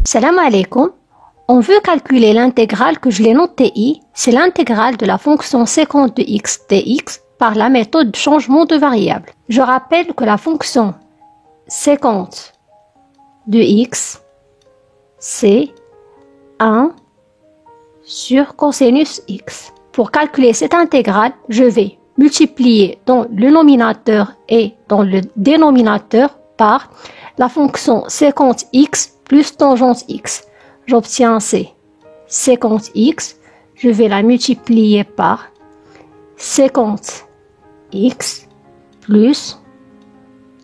Salam alaikum. On veut calculer l'intégrale que je l'ai notée i, c'est l'intégrale de la fonction sécante de x dx par la méthode de changement de variable. Je rappelle que la fonction sécante de x, c'est 1 sur cosinus x. Pour calculer cette intégrale, je vais multiplier dans le nominateur et dans le dénominateur par la fonction sécante x plus tangente x. J'obtiens sécante x, je vais la multiplier par sécante x plus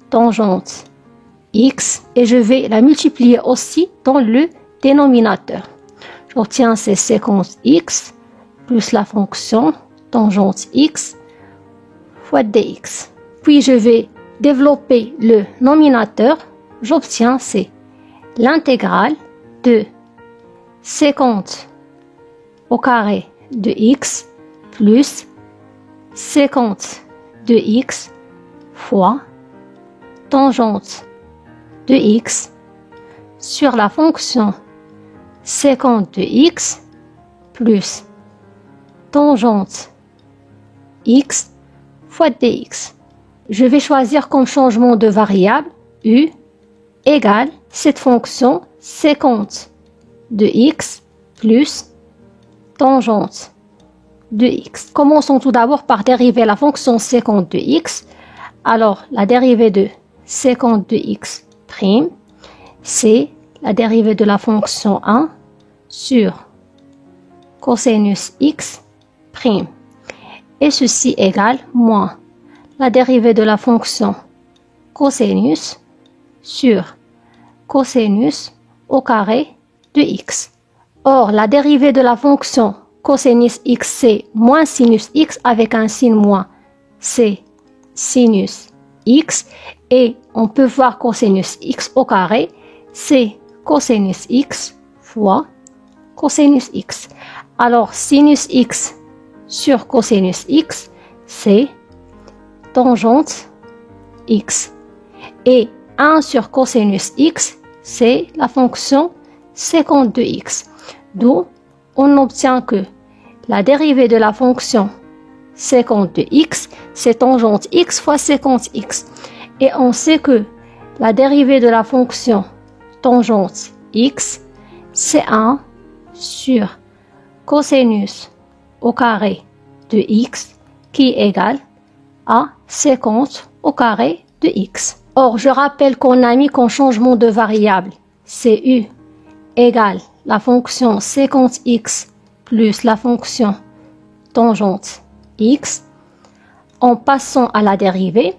tangente x et je vais la multiplier aussi dans le dénominateur. J'obtiens sécante x plus la fonction tangente x fois dx. Puis je vais développer le nominateur, j'obtiens l'intégrale de sécante au carré de x plus sécante de x fois tangente de x sur la fonction sécante de x plus tangente x fois dx. Je vais choisir comme changement de variable u égale cette fonction sécante de x plus tangente de x. Commençons tout d'abord par dériver la fonction sécante de x. Alors, la dérivée de sécante de x prime, c'est la dérivée de la fonction 1 sur cosinus x prime. Et ceci égale moins la dérivée de la fonction cosinus sur cosinus au carré de x. Or, la dérivée de la fonction cosinus x, c'est moins sinus x avec un signe moins, c'est sinus x. Et on peut voir cosinus x au carré, c'est cosinus x fois cosinus x. Alors, sinus x sur cosinus x, c'est tangente x. Et 1 sur cosinus x, c'est la fonction sécante de x. D'où on obtient que la dérivée de la fonction sécante de x, c'est tangente x fois sécante x. Et on sait que la dérivée de la fonction tangente x, c'est 1 sur cosinus au carré de x qui est égal à sécante au carré de x. Or, je rappelle qu'on a mis comme changement de variable cu égale la fonction sécante x plus la fonction tangente x. En passant à la dérivée,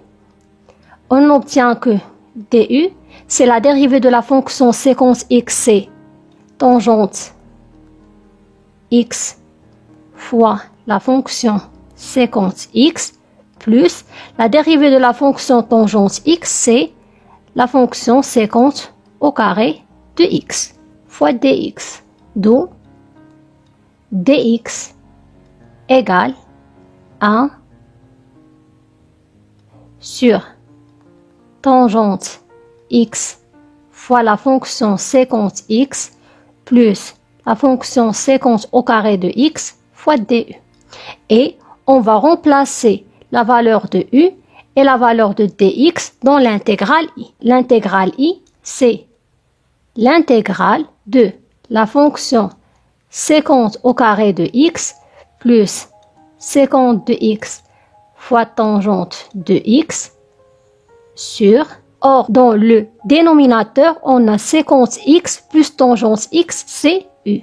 on obtient que du, c'est la dérivée de la fonction sécante x, c'est tangente x fois la fonction sécante x plus la dérivée de la fonction tangente x, c'est la fonction sécante au carré de x fois dx. D'où dx égale 1 sur tangente x fois la fonction sécante x plus la fonction sécante au carré de x fois du. Et on va remplacer la valeur de u et la valeur de dx dans l'intégrale i. L'intégrale i, c'est l'intégrale de la fonction sécante au carré de x plus sécante de x fois tangente de x sur. Or, dans le dénominateur, on a sécante x plus tangente x, c'est u.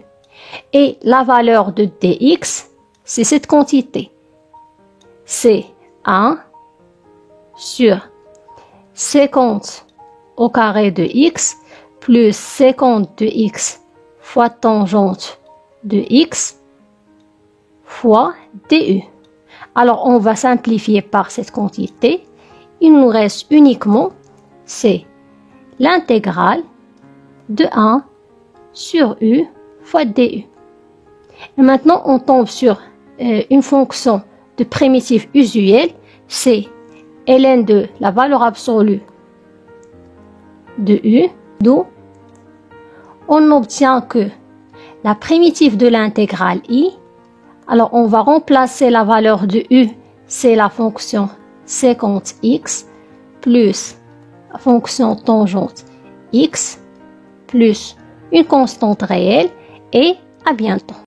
Et la valeur de dx, c'est cette quantité. C'est 1 sur sécante au carré de x plus sécante de x fois tangente de x fois du. Alors, on va simplifier par cette quantité. Il nous reste uniquement, c'est l'intégrale de 1 sur u fois du. Et maintenant, on tombe sur une fonction de primitive usuelle, c'est ln de la valeur absolue de u, d'où on obtient que la primitive de l'intégrale i, alors on va remplacer la valeur de u, c'est la fonction séquente x, plus la fonction tangente x, plus une constante réelle, et à bientôt.